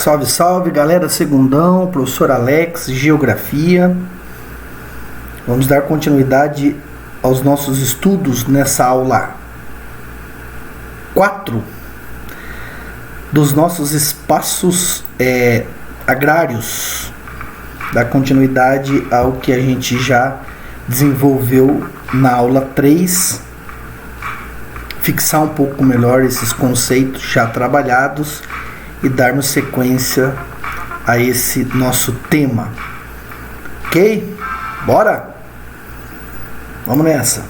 Salve, salve, galera, segundão, professor Alex, Geografia. Vamos dar continuidade aos nossos estudos nessa aula 4 dos nossos espaços agrários, dar continuidade ao que a gente já desenvolveu na aula 3, fixar um pouco melhor esses conceitos já trabalhados e darmos sequência a esse nosso tema. Ok? Bora? Vamos nessa.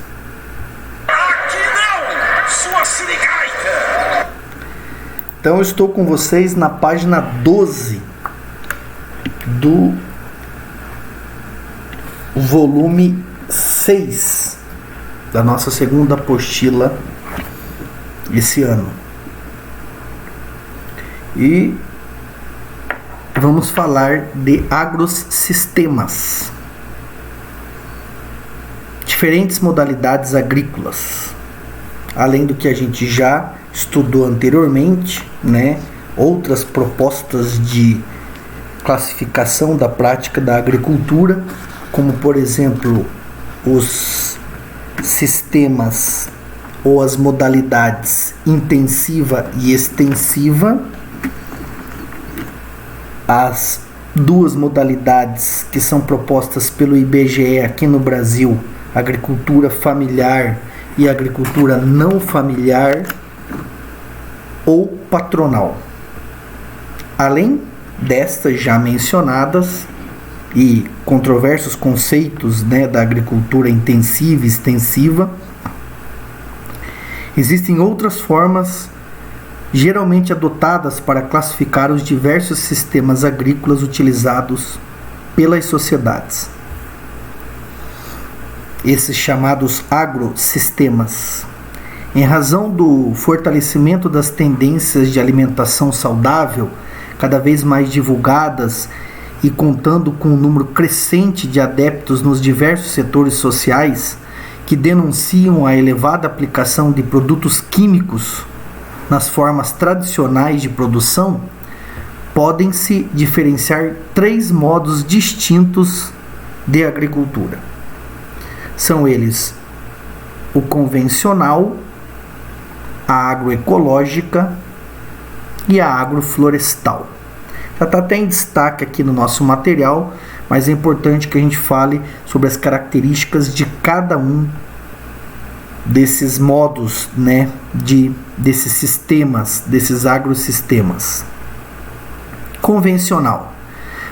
Aqui não, sua sirigaita! Então eu estou com vocês na página 12 do volume 6 da nossa segunda apostila esse ano. E vamos falar de agrosistemas, diferentes modalidades agrícolas, além do que a gente já estudou anteriormente, né? Outras propostas de classificação da prática da agricultura, como por exemplo os sistemas ou as modalidades intensiva e extensiva, as duas modalidades que são propostas pelo IBGE aqui no Brasil, agricultura familiar e agricultura não familiar ou patronal. Além destas já mencionadas e controversos conceitos, né, da agricultura intensiva e extensiva, existem outras formas geralmente adotadas para classificar os diversos sistemas agrícolas utilizados pelas sociedades. Esses chamados agrosistemas, em razão do fortalecimento das tendências de alimentação saudável, cada vez mais divulgadas e contando com um número crescente de adeptos nos diversos setores sociais que denunciam a elevada aplicação de produtos químicos nas formas tradicionais de produção, podem-se diferenciar 3 modos distintos de agricultura. São eles o convencional, a agroecológica e a agroflorestal. Já está até em destaque aqui no nosso material, mas é importante que a gente fale sobre as características de cada um desses modos, né, desses sistemas, desses agrosistemas. Convencional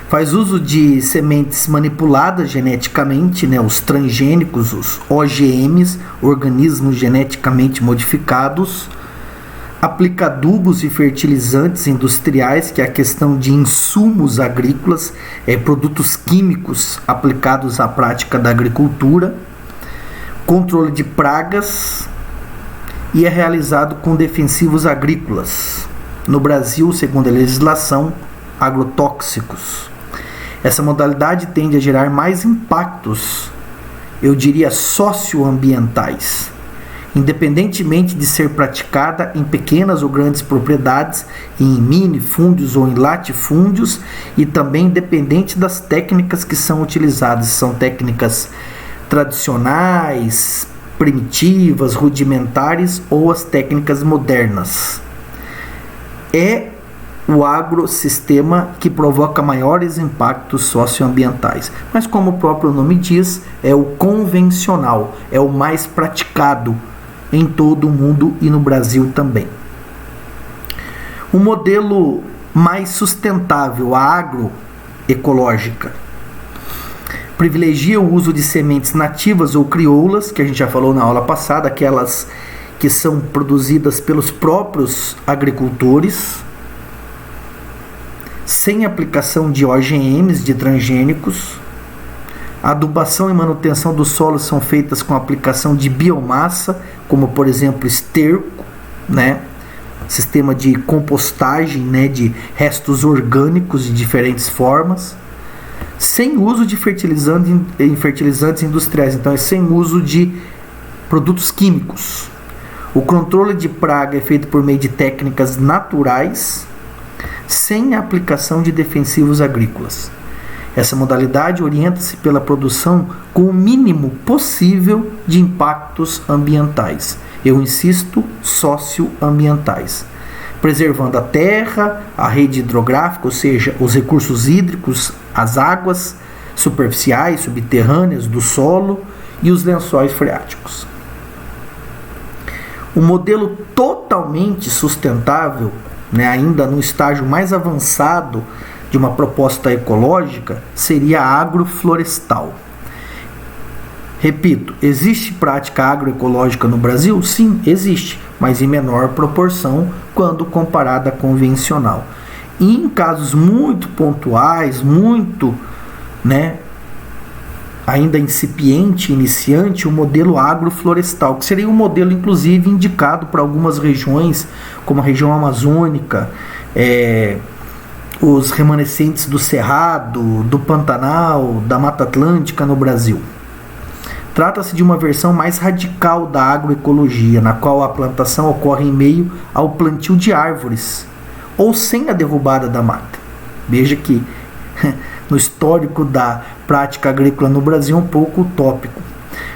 faz uso de sementes manipuladas geneticamente, né, os transgênicos, os OGMs, organismos geneticamente modificados, aplica adubos e fertilizantes industriais, que é a questão de insumos agrícolas, produtos químicos aplicados à prática da agricultura, controle de pragas, e é realizado com defensivos agrícolas. No Brasil, segundo a legislação, agrotóxicos. Essa modalidade tende a gerar mais impactos, eu diria, socioambientais, independentemente de ser praticada em pequenas ou grandes propriedades, em minifúndios ou em latifúndios, e também independente das técnicas que são utilizadas. São técnicas tradicionais, primitivas, rudimentares ou as técnicas modernas. É o agrosistema que provoca maiores impactos socioambientais. Mas como o próprio nome diz, é o convencional, é o mais praticado em todo o mundo e no Brasil também. O modelo mais sustentável, a agroecológica, privilegia o uso de sementes nativas ou crioulas, que a gente já falou na aula passada, aquelas que são produzidas pelos próprios agricultores, sem aplicação de OGMs, de transgênicos. A adubação e manutenção do solo são feitas com aplicação de biomassa, como por exemplo esterco, né? Sistema de compostagem, né, de restos orgânicos de diferentes formas, sem uso de fertilizantes industriais, então é sem uso de produtos químicos. O controle de praga é feito por meio de técnicas naturais. sem a aplicação de defensivos agrícolas. Essa modalidade orienta-se pela produção com o mínimo possível de impactos ambientais. Eu insisto, socioambientais, preservando a terra, a rede hidrográfica, ou seja, os recursos hídricos, as águas superficiais, subterrâneas do solo e os lençóis freáticos. O modelo totalmente sustentável, ainda no estágio mais avançado de uma proposta ecológica, seria a agroflorestal. Repito, existe prática agroecológica no Brasil? Sim, existe, mas em menor proporção quando comparada à convencional. E em casos muito pontuais, ainda incipiente, iniciante, o modelo agroflorestal, que seria um modelo inclusive indicado para algumas regiões, como a região amazônica, os remanescentes do Cerrado, do Pantanal, da Mata Atlântica no Brasil. Trata-se de uma versão mais radical da agroecologia, na qual a plantação ocorre em meio ao plantio de árvores, ou sem a derrubada da mata. Veja que no histórico da prática agrícola no Brasil é um pouco utópico,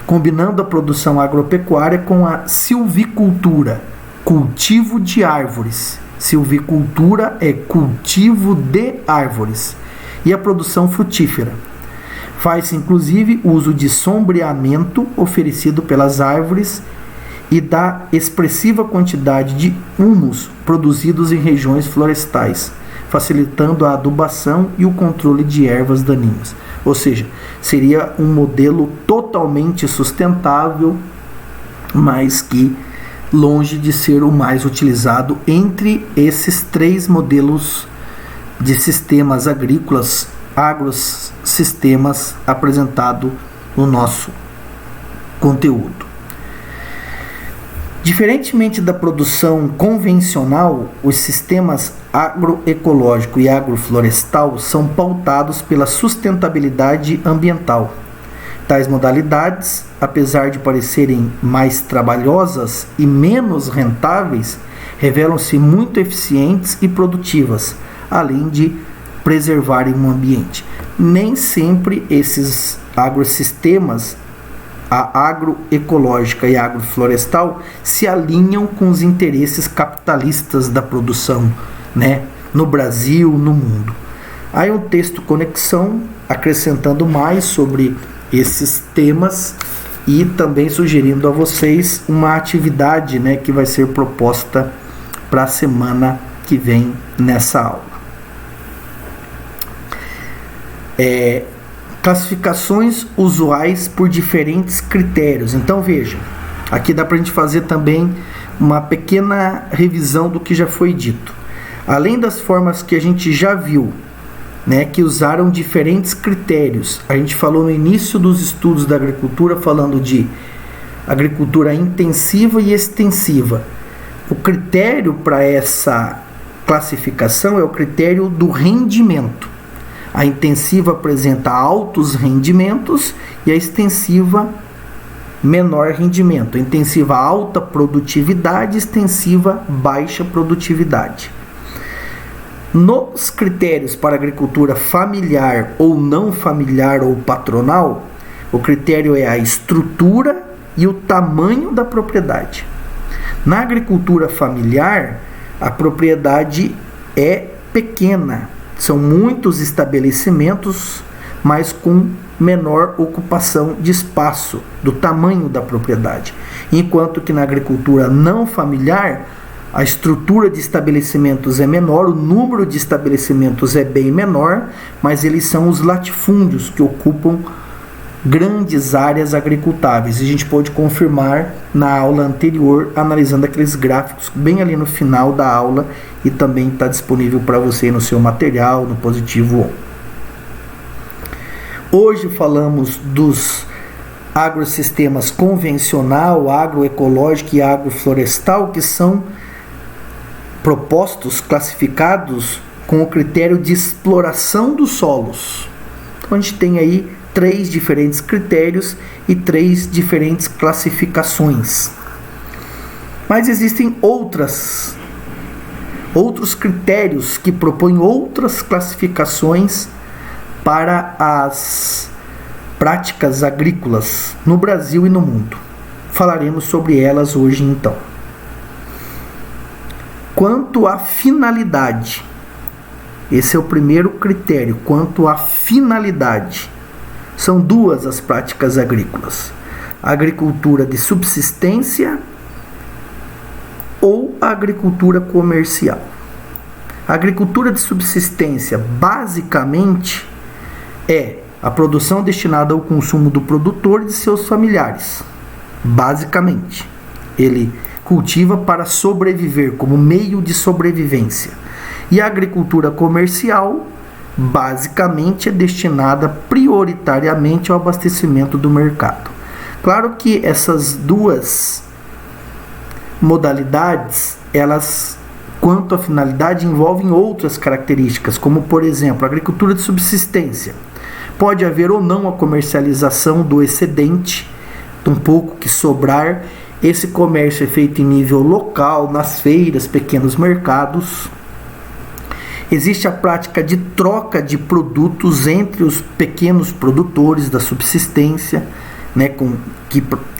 combinando a produção agropecuária com a silvicultura, cultivo de árvores. Silvicultura é cultivo de árvores, e a produção frutífera. Faz-se inclusive uso de sombreamento oferecido pelas árvores e da expressiva quantidade de humus produzidos em regiões florestais, facilitando a adubação e o controle de ervas daninhas. Ou seja, seria um modelo totalmente sustentável, mas que longe de ser o mais utilizado entre esses três modelos de sistemas agrícolas, agrosistemas, apresentado no nosso conteúdo. Diferentemente da produção convencional, os sistemas agroecológico e agroflorestal são pautados pela sustentabilidade ambiental. Tais modalidades, apesar de parecerem mais trabalhosas e menos rentáveis, revelam-se muito eficientes e produtivas, além de preservarem o ambiente. Nem sempre esses agrosistemas, a agroecológica e a agroflorestal, se alinham com os interesses capitalistas da produção, no Brasil, no mundo. Aí um texto conexão acrescentando mais sobre esses temas e também sugerindo a vocês uma atividade, que vai ser proposta para a semana que vem nessa aula. Classificações usuais por diferentes critérios. Então veja, aqui dá para a gente fazer também uma pequena revisão do que já foi dito. Além das formas que a gente já viu, que usaram diferentes critérios, a gente falou no início dos estudos da agricultura, falando de agricultura intensiva e extensiva. O critério para essa classificação é o critério do rendimento. A intensiva apresenta altos rendimentos e a extensiva menor rendimento. A intensiva alta produtividade, extensiva baixa produtividade. Nos critérios para agricultura familiar ou não familiar ou patronal, o critério é a estrutura e o tamanho da propriedade. Na agricultura familiar, a propriedade é pequena. São muitos estabelecimentos, mas com menor ocupação de espaço, do tamanho da propriedade. Enquanto que na agricultura não familiar, a estrutura de estabelecimentos é menor, o número de estabelecimentos é bem menor, mas eles são os latifúndios que ocupam grandes áreas agricultáveis. E a gente pode confirmar na aula anterior, analisando aqueles gráficos bem ali no final da aula, e também está disponível para você no seu material, no Positivo 1. Hoje falamos dos agrosistemas convencional, agroecológico e agroflorestal, que são propostos, classificados com o critério de exploração dos solos. Então a gente tem aí 3 diferentes critérios e 3 diferentes classificações. Mas existem outras outros critérios que propõem outras classificações para as práticas agrícolas no Brasil e no mundo. Falaremos sobre elas hoje então. Quanto à finalidade, esse é o primeiro critério. Quanto à finalidade, são duas as práticas agrícolas: a agricultura de subsistência ou a agricultura comercial. A agricultura de subsistência, basicamente, é a produção destinada ao consumo do produtor e de seus familiares. Basicamente, ele cultiva para sobreviver, como meio de sobrevivência. E a agricultura comercial, basicamente, é destinada prioritariamente ao abastecimento do mercado. Claro que essas duas modalidades, elas, quanto à finalidade, envolvem outras características, como, por exemplo, a agricultura de subsistência. Pode haver ou não a comercialização do excedente, um pouco que sobrar. Esse comércio é feito em nível local, nas feiras, pequenos mercados. Existe a prática de troca de produtos entre os pequenos produtores da subsistência, né,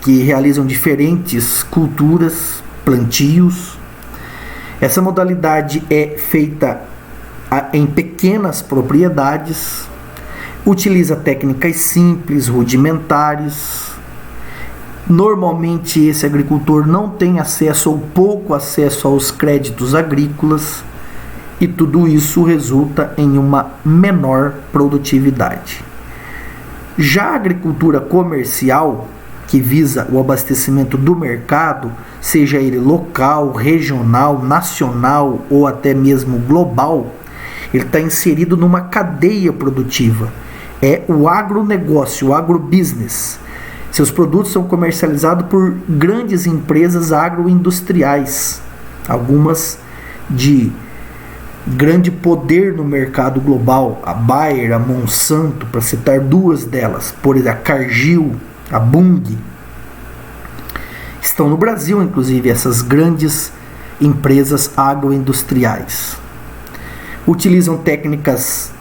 que realizam diferentes culturas, plantios. Essa modalidade é feita em pequenas propriedades, utiliza técnicas simples, rudimentares. Normalmente esse agricultor não tem acesso ou pouco acesso aos créditos agrícolas, e tudo isso resulta em uma menor produtividade. Já a agricultura comercial, que visa o abastecimento do mercado, seja ele local, regional, nacional ou até mesmo global, ele está inserido numa cadeia produtiva. É o agronegócio, o agrobusiness. Seus produtos são comercializados por grandes empresas agroindustriais, algumas de grande poder no mercado global, a Bayer, a Monsanto, para citar duas delas, por exemplo, a Cargill, a Bunge. Estão no Brasil, inclusive, essas grandes empresas agroindustriais. Utilizam técnicas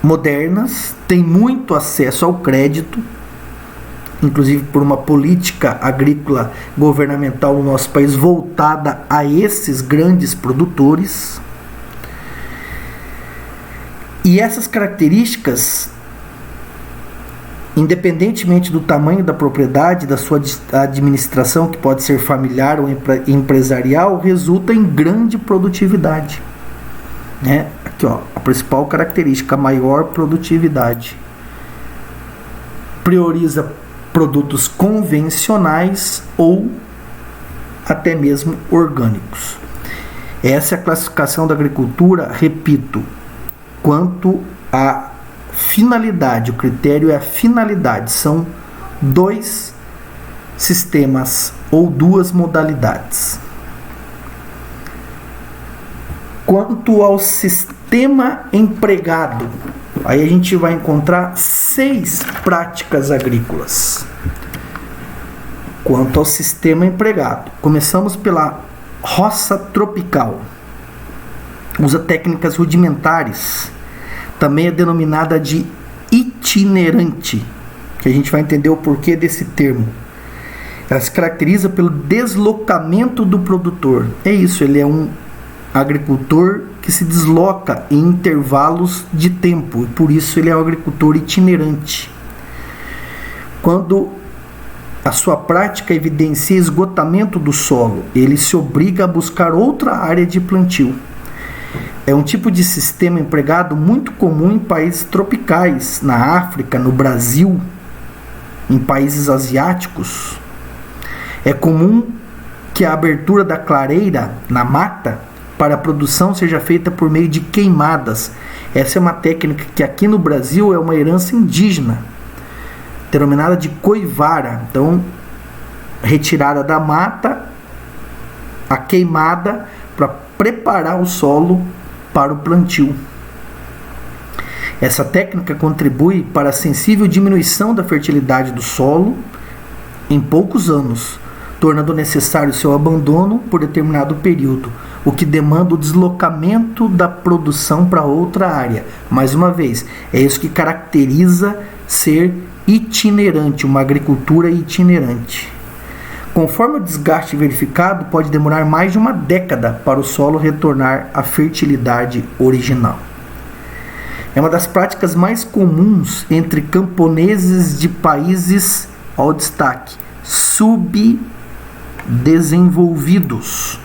modernas, têm muito acesso ao crédito, inclusive por uma política agrícola governamental no nosso país voltada a esses grandes produtores. E essas características, independentemente do tamanho da propriedade, da sua administração, que pode ser familiar ou empresarial, resulta em grande produtividade. Né? Aqui, ó, a principal característica, a maior produtividade. Prioriza produtos convencionais ou até mesmo orgânicos. Essa é a classificação da agricultura, repito, quanto à finalidade. O critério é a finalidade. São dois sistemas ou duas modalidades. Quanto ao sistema empregado, aí a gente vai encontrar 6 práticas agrícolas. Quanto ao sistema empregado, começamos pela roça tropical. Usa técnicas rudimentares, também é denominada de itinerante, que a gente vai entender o porquê desse termo. Ela se caracteriza pelo deslocamento do produtor. É isso, ele é um agricultor que se desloca em intervalos de tempo, e por isso ele é um agricultor itinerante. Quando a sua prática evidencia esgotamento do solo, ele se obriga a buscar outra área de plantio. É um tipo de sistema empregado muito comum em países tropicais, na África, no Brasil, em países asiáticos. É comum que a abertura da clareira na mata para a produção seja feita por meio de queimadas. Essa é uma técnica que aqui no Brasil é uma herança indígena, denominada de coivara. Então, retirada da mata, a queimada para preparar o solo para o plantio. Essa técnica contribui para a sensível diminuição da fertilidade do solo em poucos anos, tornando necessário seu abandono por determinado período. o que demanda o deslocamento da produção para outra área. Mais uma vez, é isso que caracteriza ser itinerante, uma agricultura itinerante. Conforme o desgaste verificado, pode demorar mais de uma década para o solo retornar à fertilidade original. É uma das práticas mais comuns entre camponeses de países, ao destaque, subdesenvolvidos,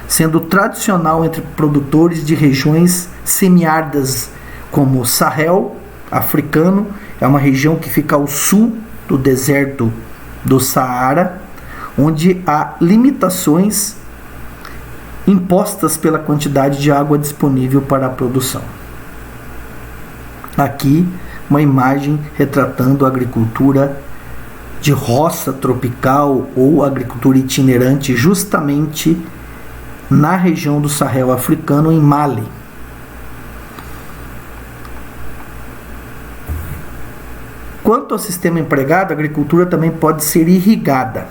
sendo tradicional entre produtores de regiões semiáridas como o Sahel africano, é uma região que fica ao sul do deserto do Saara, onde há limitações impostas pela quantidade de água disponível para a produção. Aqui, uma imagem retratando a agricultura de roça tropical ou agricultura itinerante, justamente na região do Sahel africano, em Mali. Quanto ao sistema empregado, a agricultura também pode ser irrigada.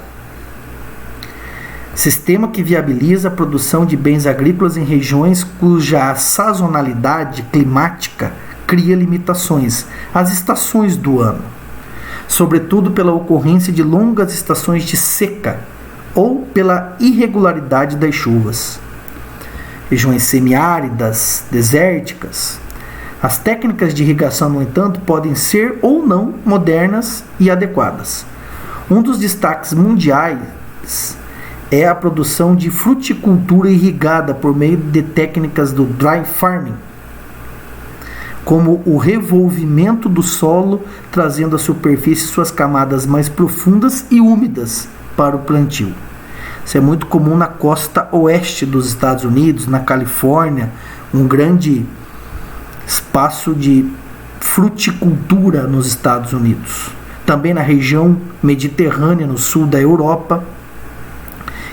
Sistema que viabiliza a produção de bens agrícolas em regiões cuja sazonalidade climática cria limitações às estações do ano, sobretudo pela ocorrência de longas estações de seca ou pela irregularidade das chuvas. Regiões semiáridas, desérticas. As técnicas de irrigação, no entanto, podem ser ou não modernas e adequadas. Um dos destaques mundiais é a produção de fruticultura irrigada por meio de técnicas do dry farming, como o revolvimento do solo, trazendo à superfície suas camadas mais profundas e úmidas para o plantio. Isso é muito comum na costa oeste dos Estados Unidos, na Califórnia, um grande espaço de fruticultura nos Estados Unidos. Também na região mediterrânea, no sul da Europa,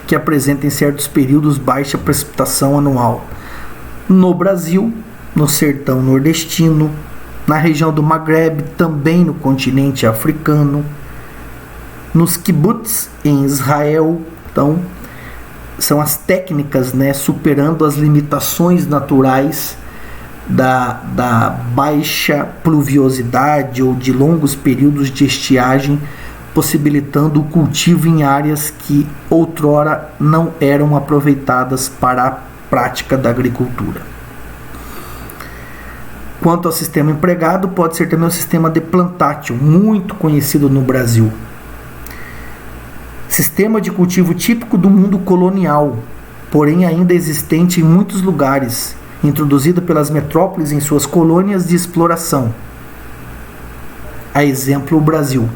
que apresenta em certos períodos baixa precipitação anual. No Brasil, no sertão nordestino, na região do Maghreb, também no continente africano, nos kibbutz em Israel. Então, são as técnicas, superando as limitações naturais da baixa pluviosidade ou de longos períodos de estiagem, possibilitando o cultivo em áreas que outrora não eram aproveitadas para a prática da agricultura. Quanto ao sistema empregado, pode ser também o sistema de plantatio, muito conhecido no Brasil. Sistema de cultivo típico do mundo colonial, porém ainda existente em muitos lugares, introduzido pelas metrópoles em suas colônias de exploração. A exemplo, o Brasil.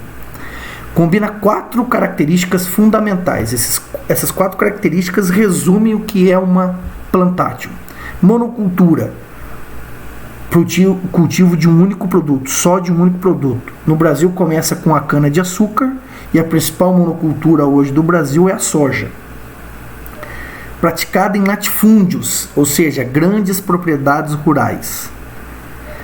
Combina 4 características fundamentais. Essas 4 características resumem o que é uma plantatio. Monocultura, cultivo de um único produto, só de um único produto. No Brasil começa com a cana-de-açúcar e a principal monocultura hoje do Brasil é a soja. Praticada em latifúndios, ou seja, grandes propriedades rurais.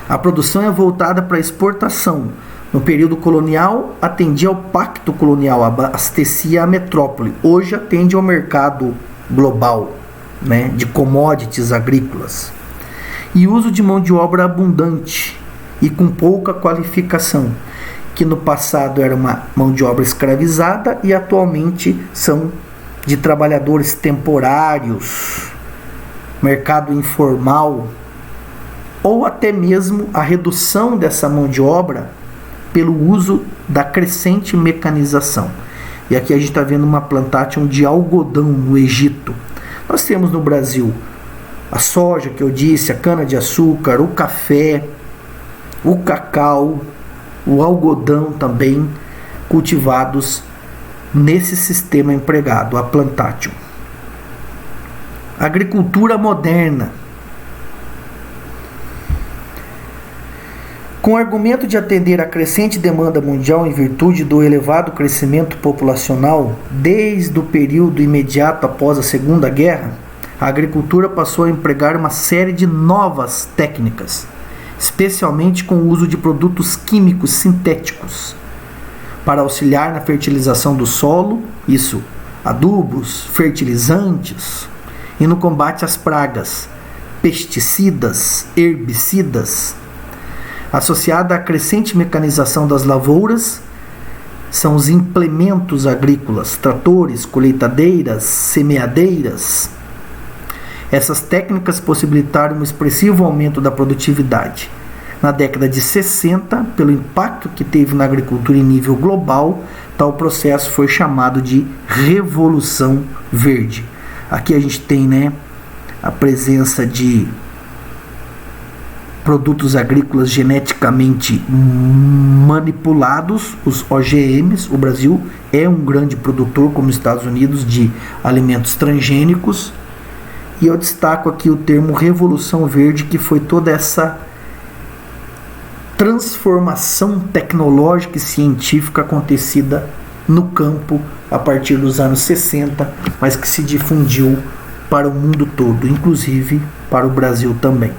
A produção é voltada para a exportação. No período colonial, atendia ao pacto colonial, abastecia a metrópole. Hoje atende ao mercado global, de commodities agrícolas. E uso de mão de obra abundante e com pouca qualificação, que no passado era uma mão de obra escravizada e atualmente são de trabalhadores temporários, mercado informal, ou até mesmo a redução dessa mão de obra pelo uso da crescente mecanização. E aqui a gente está vendo uma plantation de algodão no Egito. Nós temos no Brasil a soja, que eu disse, a cana-de-açúcar, o café, o cacau, o algodão também, cultivados nesse sistema empregado, a plantatio. Agricultura moderna. Com o argumento de atender à crescente demanda mundial em virtude do elevado crescimento populacional, desde o período imediato após a Segunda Guerra, a agricultura passou a empregar uma série de novas técnicas, especialmente com o uso de produtos químicos sintéticos, para auxiliar na fertilização do solo, adubos, fertilizantes, e no combate às pragas, pesticidas, herbicidas. Associada à crescente mecanização das lavouras, são os implementos agrícolas, tratores, colheitadeiras, semeadeiras. Essas técnicas possibilitaram um expressivo aumento da produtividade. Na década de 60, pelo impacto que teve na agricultura em nível global, tal processo foi chamado de Revolução Verde. Aqui a gente tem, a presença de produtos agrícolas geneticamente manipulados, os OGMs. O Brasil é um grande produtor, como os Estados Unidos, de alimentos transgênicos. E eu destaco aqui o termo Revolução Verde, que foi toda essa transformação tecnológica e científica acontecida no campo a partir dos anos 60, mas que se difundiu para o mundo todo, inclusive para o Brasil também.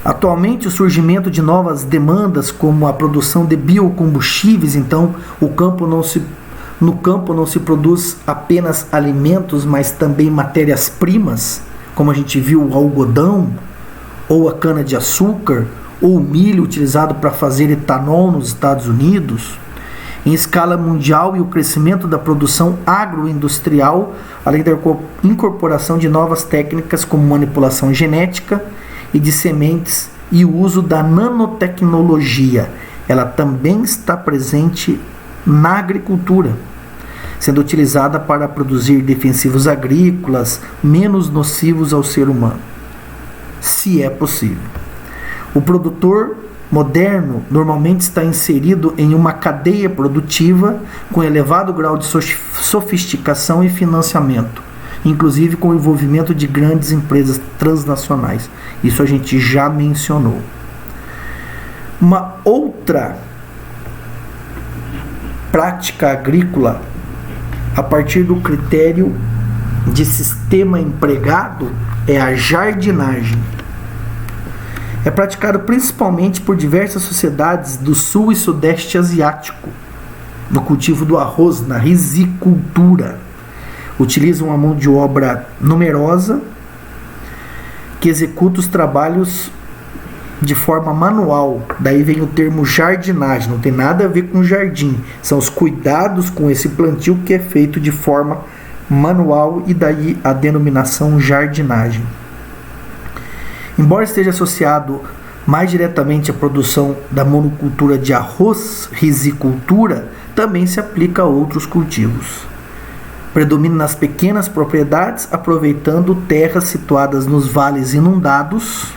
Atualmente, o surgimento de novas demandas, como a produção de biocombustíveis, então no campo não se produz apenas alimentos, mas também matérias-primas, como a gente viu o algodão, ou a cana-de-açúcar, ou o milho utilizado para fazer etanol nos Estados Unidos. Em escala mundial, e o crescimento da produção agroindustrial, além da incorporação de novas técnicas como manipulação genética e de sementes e o uso da nanotecnologia, ela também está presente na agricultura, sendo utilizada para produzir defensivos agrícolas menos nocivos ao ser humano, se é possível. O produtor moderno normalmente está inserido em uma cadeia produtiva com elevado grau de sofisticação e financiamento, inclusive com o envolvimento de grandes empresas transnacionais. Isso a gente já mencionou. Uma outra prática agrícola, a partir do critério de sistema empregado, é a jardinagem. É praticado principalmente por diversas sociedades do sul e sudeste asiático, no cultivo do arroz, na rizicultura. Utilizam uma mão de obra numerosa que executa os trabalhos de forma manual. Daí vem o termo jardinagem, não tem nada a ver com jardim. São os cuidados com esse plantio que é feito de forma manual, e daí a denominação jardinagem. Embora esteja associado mais diretamente à produção da monocultura de arroz, rizicultura também se aplica a outros cultivos. Predomina nas pequenas propriedades, aproveitando terras situadas nos vales inundados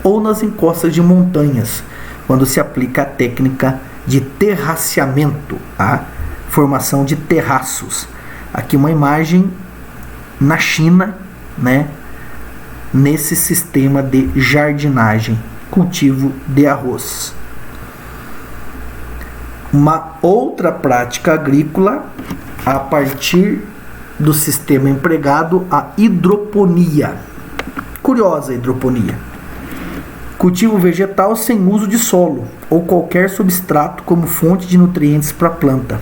ou nas encostas de montanhas, quando se aplica a técnica de terraceamento, a formação de terraços. Aqui uma imagem na China, nesse sistema de jardinagem, cultivo de arroz. Uma outra prática agrícola, a partir do sistema empregado, a hidroponia. Curiosa a hidroponia. Cultivo vegetal sem uso de solo ou qualquer substrato como fonte de nutrientes para a planta.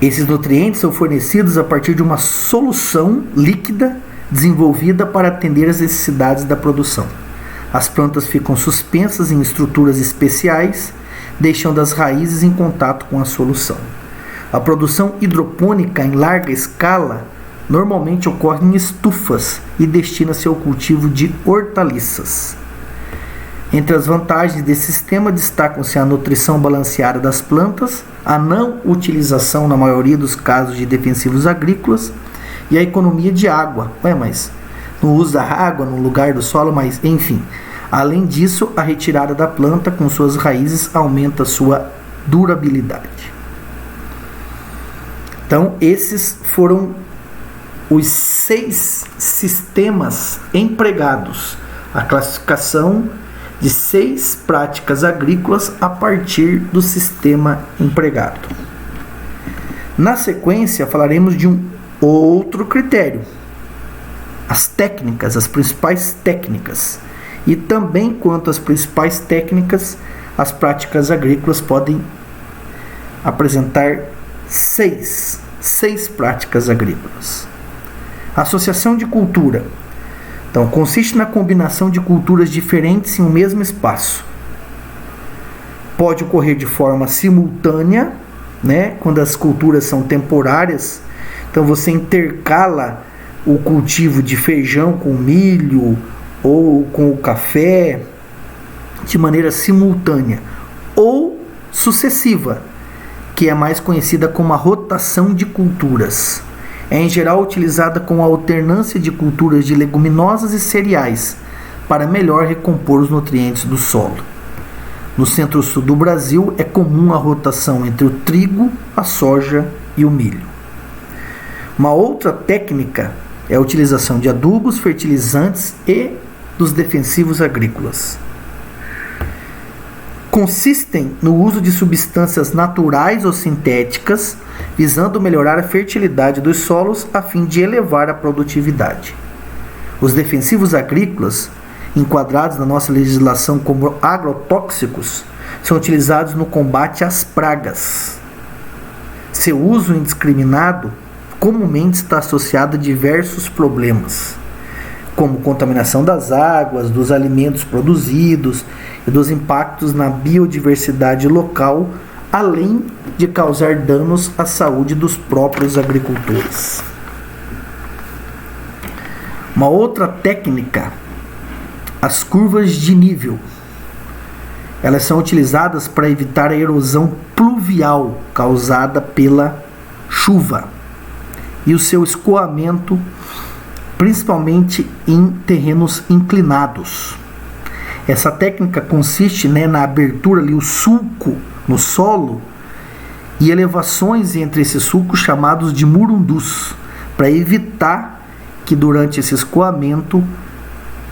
Esses nutrientes são fornecidos a partir de uma solução líquida desenvolvida para atender às necessidades da produção. As plantas ficam suspensas em estruturas especiais, deixando as raízes em contato com a solução. A produção hidropônica em larga escala normalmente ocorre em estufas e destina-se ao cultivo de hortaliças. Entre as vantagens desse sistema destacam-se a nutrição balanceada das plantas, a não utilização, na maioria dos casos, de defensivos agrícolas e a economia de água. Mas não usa água no lugar do solo, mas enfim. Além disso, a retirada da planta com suas raízes aumenta sua durabilidade. Então, esses foram os 6 sistemas empregados, a classificação de 6 práticas agrícolas a partir do sistema empregado. Na sequência, falaremos de um outro critério, as técnicas, as principais técnicas. E também, quanto às principais técnicas, as práticas agrícolas podem apresentar 6 6 práticas agrícolas. Associação de cultura. Então, consiste na combinação de culturas diferentes em um mesmo espaço. Pode ocorrer de forma simultânea, né, quando as culturas são temporárias. Então, você intercala o cultivo de feijão com milho ou com o café de maneira simultânea, ou sucessiva, que é mais conhecida como a rotação de culturas. É em geral utilizada com a alternância de culturas de leguminosas e cereais para melhor recompor os nutrientes do solo. No centro-sul do Brasil é comum a rotação entre o trigo, a soja e o milho. Uma outra técnica é a utilização de adubos, fertilizantes e dos defensivos agrícolas. Consistem no uso de substâncias naturais ou sintéticas, visando melhorar a fertilidade dos solos a fim de elevar a produtividade. Os defensivos agrícolas, enquadrados na nossa legislação como agrotóxicos, são utilizados no combate às pragas. Seu uso indiscriminado comumente está associado a diversos problemas, como contaminação das águas, dos alimentos produzidos e dos impactos na biodiversidade local, além de causar danos à saúde dos próprios agricultores. Uma outra técnica, as curvas de nível. Elas são utilizadas para evitar a erosão pluvial causada pela chuva e o seu escoamento, principalmente em terrenos inclinados. Essa técnica consiste, na abertura ali, o sulco no solo e elevações entre esses sulcos chamados de murundus, para evitar que durante esse escoamento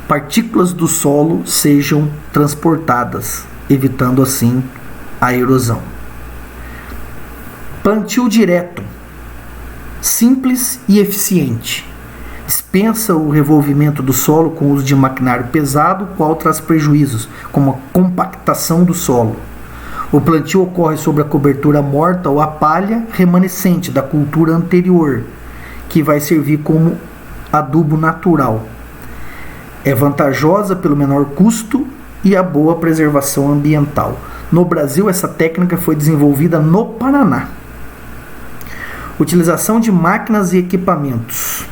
partículas do solo sejam transportadas, evitando assim a erosão. Plantio direto, simples e eficiente. Dispensa o revolvimento do solo com o uso de maquinário pesado, o qual traz prejuízos, como a compactação do solo. O plantio ocorre sobre a cobertura morta ou a palha remanescente da cultura anterior, que vai servir como adubo natural. É vantajosa pelo menor custo e a boa preservação ambiental. No Brasil, essa técnica foi desenvolvida no Paraná. Utilização de máquinas e equipamentos.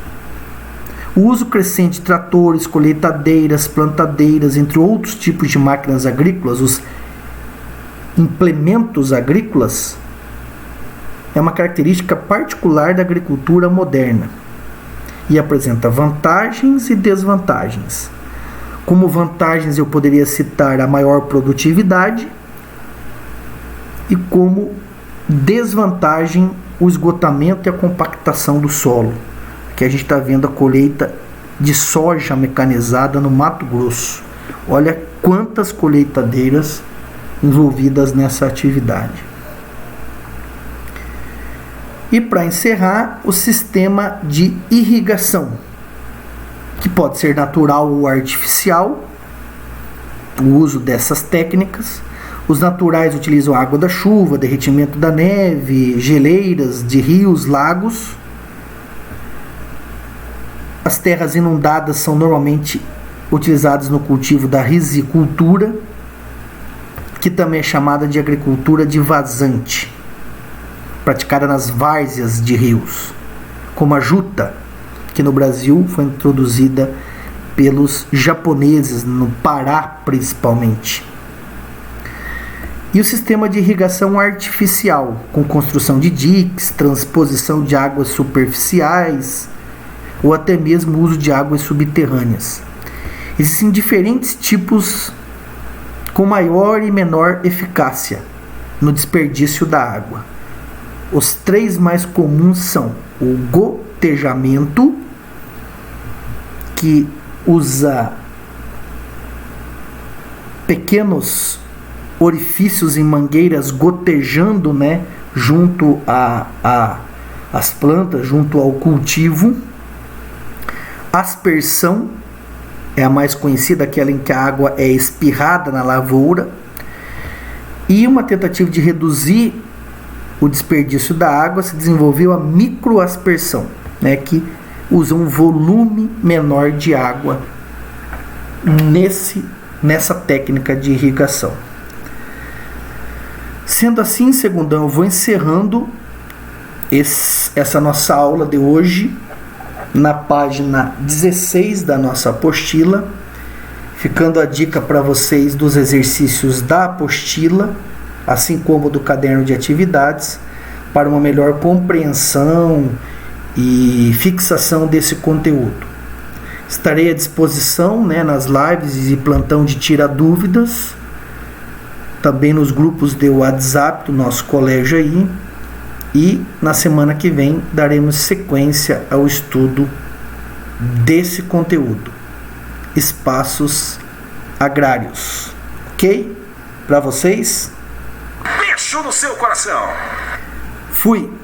O uso crescente de tratores, colheitadeiras, plantadeiras, entre outros tipos de máquinas agrícolas, os implementos agrícolas, é uma característica particular da agricultura moderna e apresenta vantagens e desvantagens. Como vantagens eu poderia citar a maior produtividade e como desvantagem o esgotamento e a compactação do solo, que a gente está vendo a colheita de soja mecanizada no Mato Grosso. Olha quantas colheitadeiras envolvidas nessa atividade. E para encerrar, o sistema de irrigação, que pode ser natural ou artificial, o uso dessas técnicas. Os naturais utilizam a água da chuva, derretimento da neve, geleiras de rios, lagos. As terras inundadas são normalmente utilizadas no cultivo da risicultura, que também é chamada de agricultura de vazante, praticada nas várzeas de rios, como a juta, que no Brasil foi introduzida pelos japoneses, no Pará principalmente. E o sistema de irrigação artificial, com construção de diques, transposição de águas superficiais, ou até mesmo uso de águas subterrâneas. Existem diferentes tipos com maior e menor eficácia no desperdício da água. Os 3 mais comuns são o gotejamento, que usa pequenos orifícios em mangueiras gotejando, junto às plantas, junto ao cultivo. Aspersão é a mais conhecida, aquela em que a água é espirrada na lavoura. E uma tentativa de reduzir o desperdício da água, se desenvolveu a microaspersão, né, que usa um volume menor de água nessa técnica de irrigação. Sendo assim, segundão, eu vou encerrando essa nossa aula de hoje na página 16 da nossa apostila, ficando a dica para vocês dos exercícios da apostila, assim como do caderno de atividades, para uma melhor compreensão e fixação desse conteúdo. Estarei à disposição, né, nas lives e plantão de tira dúvidas, também nos grupos de WhatsApp do nosso colégio aí, e na semana que vem daremos sequência ao estudo desse conteúdo, espaços agrários. Ok? Para vocês? Beijo no seu coração. Fui!